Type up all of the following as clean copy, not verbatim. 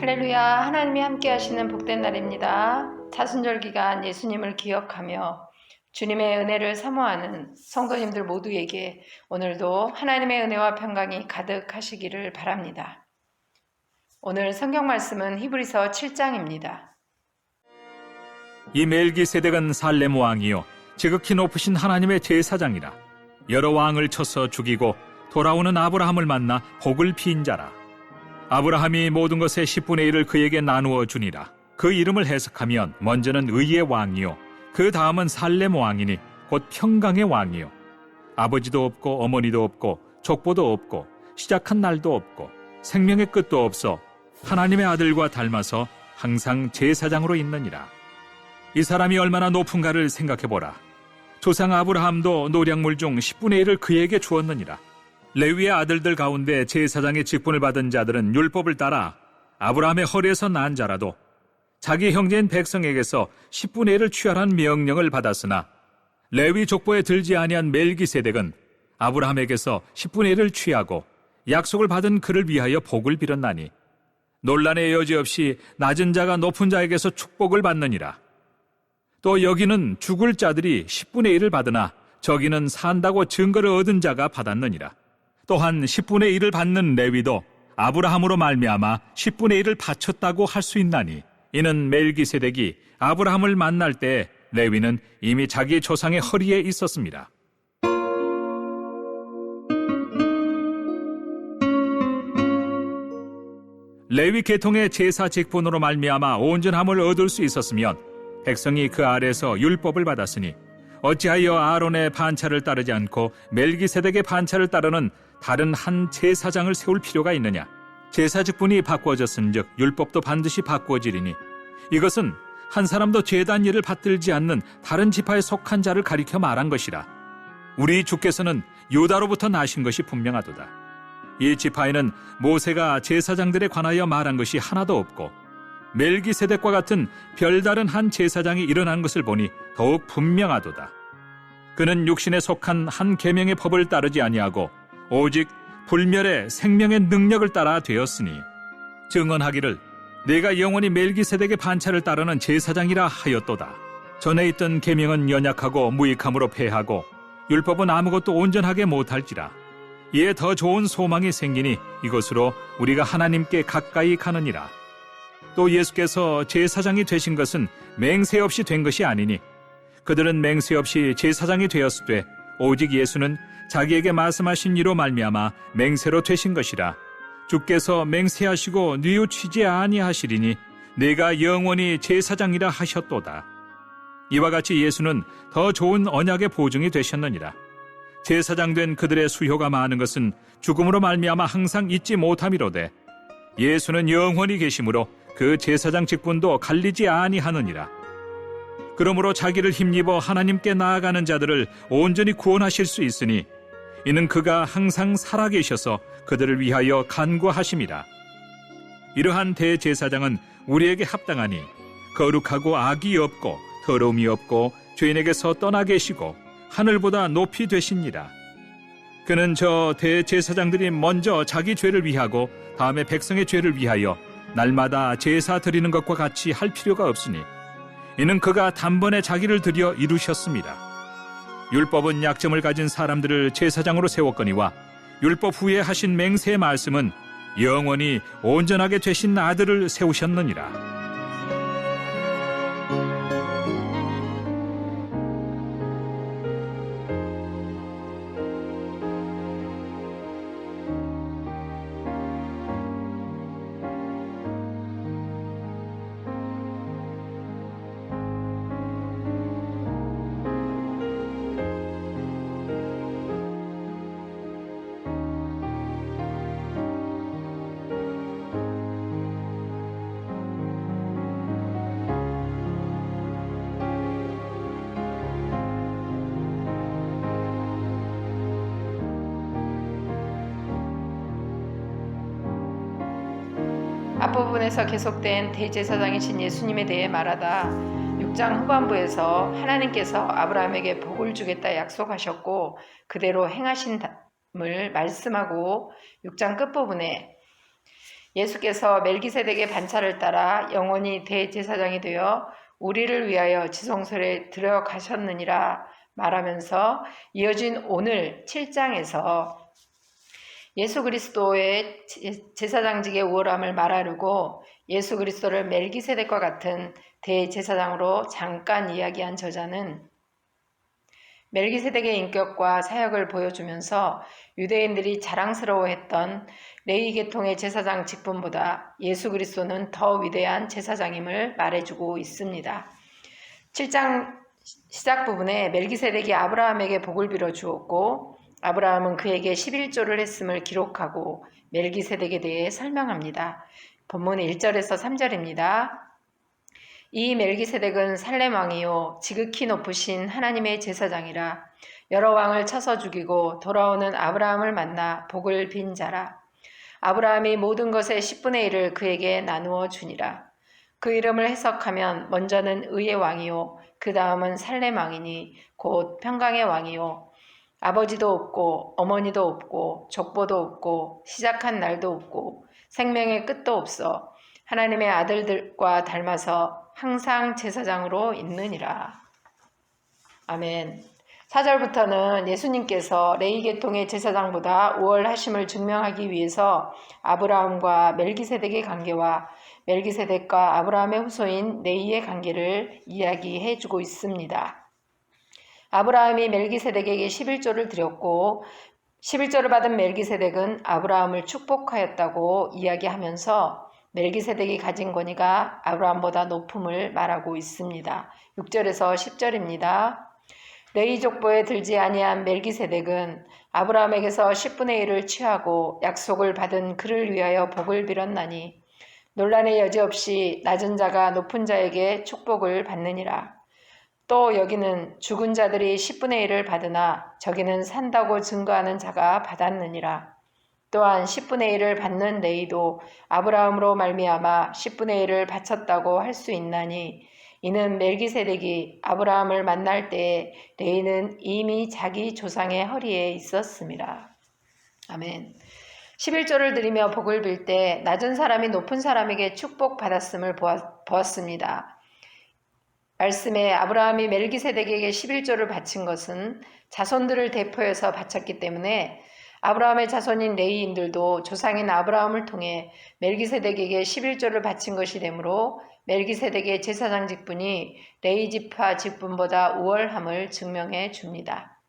할렐루야, 하나님이 함께 하시는 복된 날입니다. 차순절 기간 예수님을 기억하며 주님의 은혜를 사모하는 성도님들 모두에게 오늘도 하나님의 은혜와 평강이 가득하시기를 바랍니다. 오늘 성경 말씀은 히브리서 7장입니다. 이 멜기세덱은 살렘 왕이요 지극히 높으신 하나님의 제사장이라. 여러 왕을 쳐서 죽이고 돌아오는 아브라함을 만나 복을 빈 자라. 아브라함이 모든 것의 10분의 1을 그에게 나누어 주니라. 그 이름을 해석하면 먼저는 의의 왕이요 그 다음은 살렘 왕이니 곧 평강의 왕이요 아버지도 없고 어머니도 없고 족보도 없고 시작한 날도 없고 생명의 끝도 없어 하나님의 아들과 닮아서 항상 제사장으로 있느니라. 이 사람이 얼마나 높은가를 생각해보라. 조상 아브라함도 노량물 중 10분의 1을 그에게 주었느니라. 레위의 아들들 가운데 제사장의 직분을 받은 자들은 율법을 따라 아브라함의 허리에서 난 자라도 자기 형제인 백성에게서 10분의 1을 취하라는 명령을 받았으나 레위 족보에 들지 아니한 멜기세덱은 아브라함에게서 10분의 1을 취하고 약속을 받은 그를 위하여 복을 빌었나니 논란의 여지 없이 낮은 자가 높은 자에게서 축복을 받느니라. 또 여기는 죽을 자들이 10분의 1을 받으나 저기는 산다고 증거를 얻은 자가 받았느니라. 또한 10분의 1을 받는 레위도 아브라함으로 말미암아 10분의 1을 바쳤다고 할 수 있나니 이는 멜기세덱이 아브라함을 만날 때 레위는 이미 자기 조상의 허리에 있었습니다. 레위 계통의 제사 직분으로 말미암아 온전함을 얻을 수 있었으면 백성이 그 아래서 율법을 받았으니 어찌하여 아론의 반차를 따르지 않고 멜기세덱의 반차를 따르는 다른 한 제사장을 세울 필요가 있느냐? 제사 직분이 바꾸어졌은즉 율법도 반드시 바꾸어지리니 이것은 한 사람도 제단 일을 받들지 않는 다른 지파에 속한 자를 가리켜 말한 것이라. 우리 주께서는 유다로부터 나신 것이 분명하도다. 이 지파에는 모세가 제사장들에 관하여 말한 것이 하나도 없고 멜기세덱과 같은 별다른 한 제사장이 일어난 것을 보니 더욱 분명하도다. 그는 육신에 속한 한 계명의 법을 따르지 아니하고 오직 불멸의 생명의 능력을 따라 되었으니 증언하기를 내가 영원히 멜기세덱의 반차를 따르는 제사장이라 하였도다. 전에 있던 계명은 연약하고 무익함으로 패하고 율법은 아무것도 온전하게 못할지라. 이에 더 좋은 소망이 생기니 이것으로 우리가 하나님께 가까이 가느니라. 또 예수께서 제사장이 되신 것은 맹세 없이 된 것이 아니니 그들은 맹세 없이 제사장이 되었으되 오직 예수는 자기에게 말씀하신 이로 말미암아 맹세로 되신 것이라. 주께서 맹세하시고 뉘우치지 아니하시리니 내가 영원히 제사장이라 하셨도다. 이와 같이 예수는 더 좋은 언약의 보증이 되셨느니라. 제사장 된 그들의 수효가 많은 것은 죽음으로 말미암아 항상 잊지 못함이로되 예수는 영원히 계심으로 그 제사장 직분도 갈리지 아니하느니라. 그러므로 자기를 힘입어 하나님께 나아가는 자들을 온전히 구원하실 수 있으니 이는 그가 항상 살아계셔서 그들을 위하여 간구하심이라. 이러한 대제사장은 우리에게 합당하니 거룩하고 악이 없고 더러움이 없고 죄인에게서 떠나 계시고 하늘보다 높이 되시니라. 그는 저 대제사장들이 먼저 자기 죄를 위하고 다음에 백성의 죄를 위하여 날마다 제사 드리는 것과 같이 할 필요가 없으니 이는 그가 단번에 자기를 드려 이루셨습니다. 율법은 약점을 가진 사람들을 제사장으로 세웠거니와 율법 후에 하신 맹세의 말씀은 영원히 온전하게 되신 아들을 세우셨느니라. 앞부분에서 계속된 대제사장이신 예수님에 대해 말하다 6장 후반부에서 하나님께서 아브라함에게 복을 주겠다 약속하셨고 그대로 행하신을 말씀하고 6장 끝부분에 예수께서 멜기세덱의 반차를 따라 영원히 대제사장이 되어 우리를 위하여 지성소에 들어가셨느니라 말하면서 이어진 오늘 7장에서 예수 그리스도의 제사장직의 우월함을 말하려고 예수 그리스도를 멜기세덱과 같은 대제사장으로 잠깐 이야기한 저자는 멜기세덱의 인격과 사역을 보여주면서 유대인들이 자랑스러워했던 레위 계통의 제사장 직분보다 예수 그리스도는 더 위대한 제사장임을 말해주고 있습니다. 7장 시작 부분에 멜기세덱이 아브라함에게 복을 빌어 주었고 아브라함은 그에게 11조를 했음을 기록하고 멜기세덱에 대해 설명합니다. 본문 1절에서 3절입니다. 이 멜기세덱은 살렘 왕이요 지극히 높으신 하나님의 제사장이라 여러 왕을 쳐서 죽이고 돌아오는 아브라함을 만나 복을 빈 자라. 아브라함이 모든 것의 10분의 1을 그에게 나누어 주니라. 그 이름을 해석하면 먼저는 의의 왕이요 그 다음은 살렘 왕이니 곧 평강의 왕이요 아버지도 없고 어머니도 없고 족보도 없고 시작한 날도 없고 생명의 끝도 없어 하나님의 아들들과 닮아서 항상 제사장으로 있느니라. 아멘. 4절부터는 예수님께서 레위 계통의 제사장보다 우월하심을 증명하기 위해서 아브라함과 멜기세덱의 관계와 멜기세덱과 아브라함의 후손인 레위의 관계를 이야기해 주고 있습니다. 아브라함이 멜기세덱에게 11조를 드렸고 11조를 받은 멜기세덱은 아브라함을 축복하였다고 이야기하면서 멜기세덱이 가진 권위가 아브라함보다 높음을 말하고 있습니다. 6절에서 10절입니다. 레위 족보에 들지 아니한 멜기세덱은 아브라함에게서 10분의 1을 취하고 약속을 받은 그를 위하여 복을 빌었나니 논란의 여지 없이 낮은 자가 높은 자에게 축복을 받느니라. 또 여기는 죽은 자들이 10분의 1을 받으나 저기는 산다고 증거하는 자가 받았느니라. 또한 10분의 1을 받는 레위도 아브라함으로 말미암아 10분의 1을 바쳤다고 할 수 있나니 이는 멜기세덱이 아브라함을 만날 때에 레위는 이미 자기 조상의 허리에 있었습니다. 아멘. 11조를 드리며 복을 빌 때 낮은 사람이 높은 사람에게 축복받았음을 보았습니다. 말씀에 아브라함이 멜기세덱에게 11조를 바친 것은 자손들을 대표해서 바쳤기 때문에 아브라함의 자손인 레위인들도 조상인 아브라함을 통해 멜기세덱에게 11조를 바친 것이 되므로 멜기세덱의 제사장 직분이 레위 지파 직분보다 우월함을 증명해 줍니다.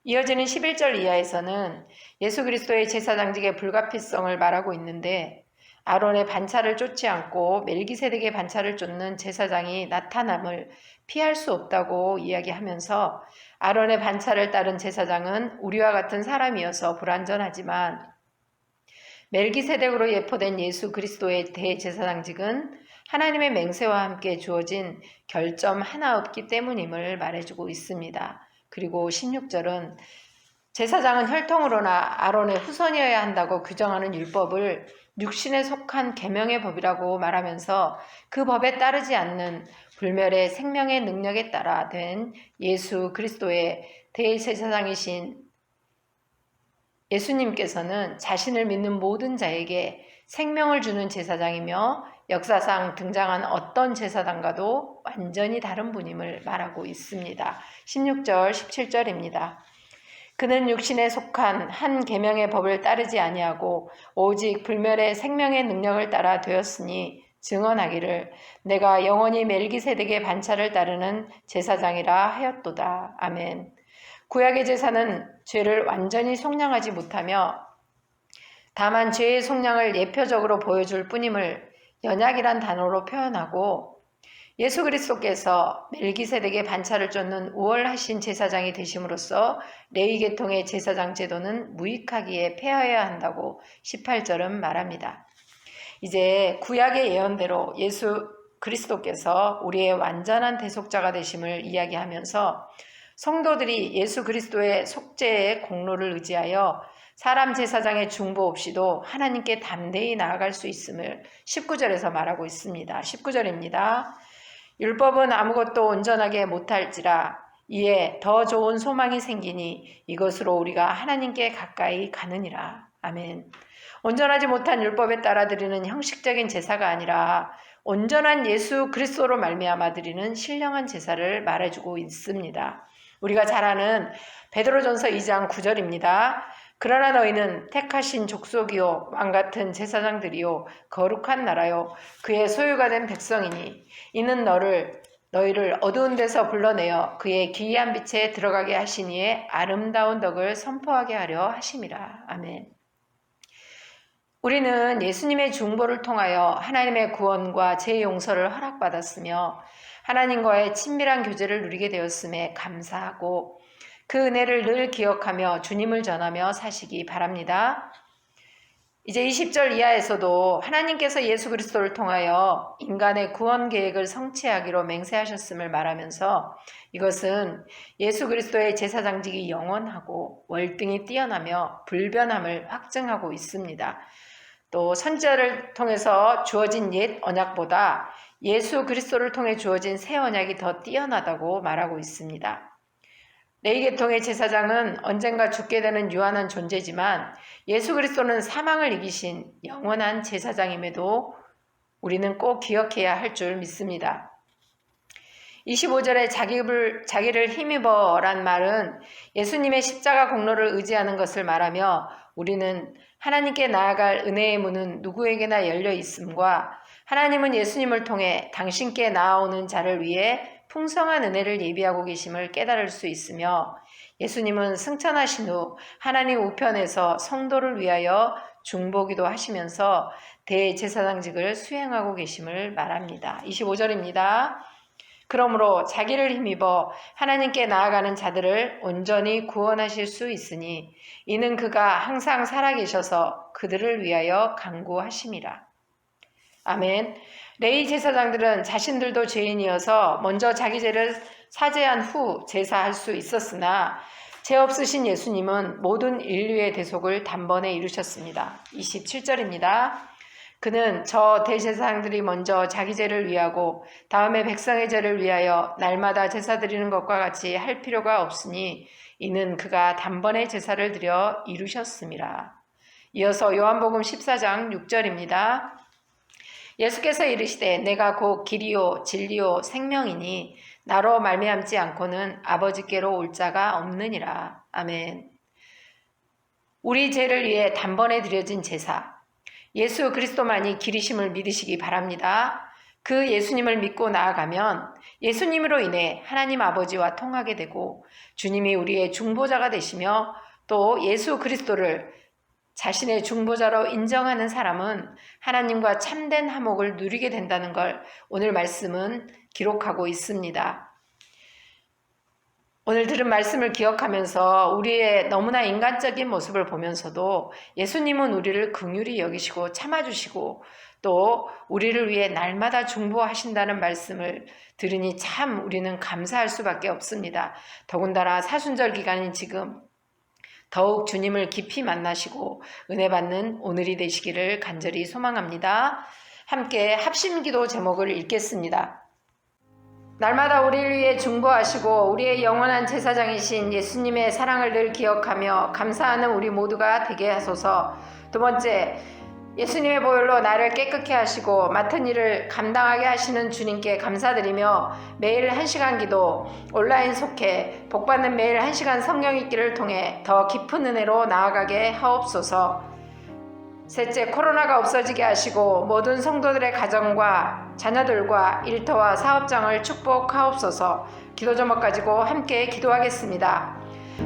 이어지는 11절 이하에서는 예수 그리스도의 제사장직의 불가피성을 말하고 있는데 아론의 반차를 쫓지 않고 멜기세덱의 반차를 쫓는 제사장이 나타남을 피할 수 없다고 이야기하면서 아론의 반차를 따른 제사장은 우리와 같은 사람이어서 불완전하지만 멜기세덱으로 예포된 예수 그리스도의 대제사장직은 하나님의 맹세와 함께 주어진 결점 하나 없기 때문임을 말해주고 있습니다. 그리고 16절은 제사장은 혈통으로나 아론의 후손이어야 한다고 규정하는 율법을 육신에 속한 계명의 법이라고 말하면서 그 법에 따르지 않는 불멸의 생명의 능력에 따라 된 예수 그리스도의 대제사장이신 예수님께서는 자신을 믿는 모든 자에게 생명을 주는 제사장이며 역사상 등장한 어떤 제사장과도 완전히 다른 분임을 말하고 있습니다. 16절, 17절입니다. 그는 육신에 속한 한 계명의 법을 따르지 아니하고 오직 불멸의 생명의 능력을 따라 되었으니 증언하기를 내가 영원히 멜기세덱의 반차를 따르는 제사장이라 하였도다. 아멘. 구약의 제사는 죄를 완전히 속량하지 못하며 다만 죄의 속량을 예표적으로 보여줄 뿐임을 연약이란 단어로 표현하고 예수 그리스도께서 멜기세덱의 반차를 쫓는 우월하신 제사장이 되심으로써 레위 계통의 제사장 제도는 무익하기에 폐하여야 한다고 18절은 말합니다. 이제 구약의 예언대로 예수 그리스도께서 우리의 완전한 대속자가 되심을 이야기하면서 성도들이 예수 그리스도의 속죄의 공로를 의지하여 사람 제사장의 중보 없이도 하나님께 담대히 나아갈 수 있음을 19절에서 말하고 있습니다. 19절입니다. 율법은 아무것도 온전하게 못할지라 이에 더 좋은 소망이 생기니 이것으로 우리가 하나님께 가까이 가느니라. 아멘. 온전하지 못한 율법에 따라 드리는 형식적인 제사가 아니라 온전한 예수 그리스도로 말미암아 드리는 신령한 제사를 말해주고 있습니다. 우리가 잘 아는 베드로전서 2장 9절입니다. 그러나 너희는 택하신 족속이요 왕같은 제사장들이요 거룩한 나라요 그의 소유가 된 백성이니 이는 너희를 어두운 데서 불러내어 그의 기이한 빛에 들어가게 하시니에 아름다운 덕을 선포하게 하려 하심이라. 아멘. 우리는 예수님의 중보를 통하여 하나님의 구원과 죄 용서를 허락받았으며 하나님과의 친밀한 교제를 누리게 되었음에 감사하고 그 은혜를 늘 기억하며 주님을 전하며 사시기 바랍니다. 이제 20절 이하에서도 하나님께서 예수 그리스도를 통하여 인간의 구원 계획을 성취하기로 맹세하셨음을 말하면서 이것은 예수 그리스도의 제사장직이 영원하고 월등히 뛰어나며 불변함을 확증하고 있습니다. 또 선지자를 통해서 주어진 옛 언약보다 예수 그리스도를 통해 주어진 새 언약이 더 뛰어나다고 말하고 있습니다. 레위계통의 제사장은 언젠가 죽게 되는 유한한 존재지만 예수 그리스도는 사망을 이기신 영원한 제사장임에도 우리는 꼭 기억해야 할 줄 믿습니다. 25절에 자기를 힘입어란 말은 예수님의 십자가 공로를 의지하는 것을 말하며 우리는 하나님께 나아갈 은혜의 문은 누구에게나 열려 있음과 하나님은 예수님을 통해 당신께 나아오는 자를 위해 풍성한 은혜를 예비하고 계심을 깨달을 수 있으며 예수님은 승천하신 후 하나님 우편에서 성도를 위하여 중보기도 하시면서 대제사장직을 수행하고 계심을 말합니다. 25절입니다. 그러므로 자기를 힘입어 하나님께 나아가는 자들을 온전히 구원하실 수 있으니 이는 그가 항상 살아계셔서 그들을 위하여 간구하심이라. 아멘. 레위 제사장들은 자신들도 죄인이어서 먼저 자기 죄를 사죄한 후 제사할 수 있었으나 죄 없으신 예수님은 모든 인류의 대속을 단번에 이루셨습니다. 27절입니다. 그는 저 대제사장들이 먼저 자기 죄를 위하고 다음에 백성의 죄를 위하여 날마다 제사 드리는 것과 같이 할 필요가 없으니 이는 그가 단번에 제사를 드려 이루셨음이라. 이어서 요한복음 14장 6절입니다. 예수께서 이르시되 내가 곧 길이요 진리요 생명이니 나로 말미암지 않고는 아버지께로 올 자가 없느니라. 아멘. 우리 죄를 위해 단번에 드려진 제사 예수 그리스도만이 길이심을 믿으시기 바랍니다. 그 예수님을 믿고 나아가면 예수님으로 인해 하나님 아버지와 통하게 되고 주님이 우리의 중보자가 되시며 또 예수 그리스도를 자신의 중보자로 인정하는 사람은 하나님과 참된 화목을 누리게 된다는 걸 오늘 말씀은 기록하고 있습니다. 오늘 들은 말씀을 기억하면서 우리의 너무나 인간적인 모습을 보면서도 예수님은 우리를 긍휼히 여기시고 참아주시고 또 우리를 위해 날마다 중보하신다는 말씀을 들으니 참 우리는 감사할 수밖에 없습니다. 더군다나 사순절 기간인 지금 더욱 주님을 깊이 만나시고 은혜 받는 오늘이 되시기를 간절히 소망합니다. 함께 합심기도 제목을 읽겠습니다. 날마다 우리를 위해 중보하시고 우리의 영원한 제사장이신 예수님의 사랑을 늘 기억하며 감사하는 우리 모두가 되게 하소서. 두 번째, 예수님의 보혈로 나를 깨끗게 하시고 맡은 일을 감당하게 하시는 주님께 감사드리며 매일 1시간 기도, 온라인 속회, 복받는 매일 1시간 성경 읽기를 통해 더 깊은 은혜로 나아가게 하옵소서. 셋째, 코로나가 없어지게 하시고 모든 성도들의 가정과 자녀들과 일터와 사업장을 축복하옵소서. 기도 제목 가지고 함께 기도하겠습니다.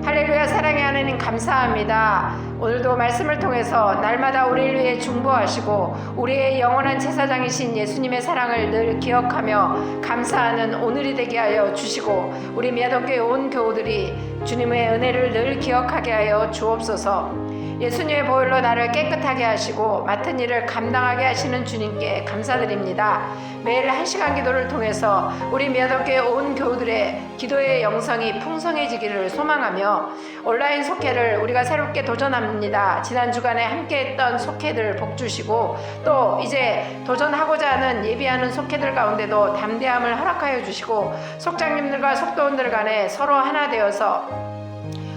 할렐루야. 사랑의 하나님 감사합니다. 오늘도 말씀을 통해서 날마다 우리를 위해 중보하시고 우리의 영원한 제사장이신 예수님의 사랑을 늘 기억하며 감사하는 오늘이 되게 하여 주시고 우리 미아동교회 온 교우들이 주님의 은혜를 늘 기억하게 하여 주옵소서. 예수님의 보혈로 나를 깨끗하게 하시고 맡은 일을 감당하게 하시는 주님께 감사드립니다. 매일 1시간 기도를 통해서 우리 미아동교회 온 교우들의 기도의 영성이 풍성해지기를 소망하며 온라인 속회를 우리가 새롭게 도전합니다. 지난 주간에 함께했던 속회들 복 주시고 또 이제 도전하고자 하는 예비하는 속회들 가운데도 담대함을 허락하여 주시고 속장님들과 속도원들 간에 서로 하나 되어서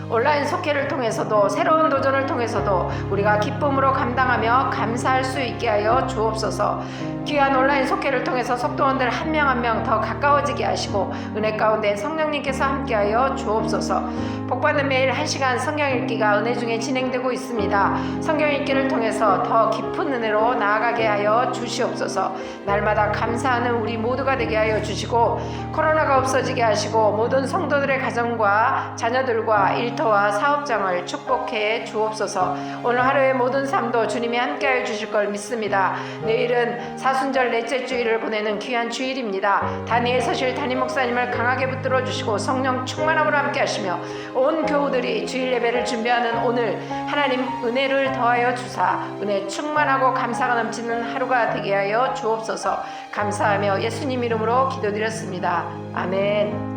온라인 속회를 통해서도 새로운 도전을 통해서도 우리가 기쁨으로 감당하며 감사할 수 있게 하여 주옵소서. 귀한 온라인 속회를 통해서 속도원들 한 명 한 명 더 가까워지게 하시고 은혜 가운데 성령님께서 함께하여 주옵소서. 복받는 매일 1시간 성경 읽기가 은혜 중에 진행되고 있습니다. 성경 읽기를 통해서 더 깊은 은혜로 나아가게 하여 주시옵소서. 날마다 감사하는 우리 모두가 되게 하여 주시고 코로나가 없어지게 하시고 모든 성도들의 가정과 자녀들과 일터와 사업장을 축복해 주옵소서. 오늘 하루의 모든 삶도 주님이 함께하여 주실 걸 믿습니다. 내일은 사순절 넷째 주일을 보내는 귀한 주일입니다. 단위에 서실 담임 목사님을 강하게 붙들어 주시고 성령 충만함으로 함께 하시며 온 교우들이 주일 예배를 준비하는 오늘 하나님 은혜를 더하여 주사 은혜 충만하고 감사가 넘치는 하루가 되게 하여 주옵소서. 감사하며 예수님 이름으로 기도드렸습니다. 아멘.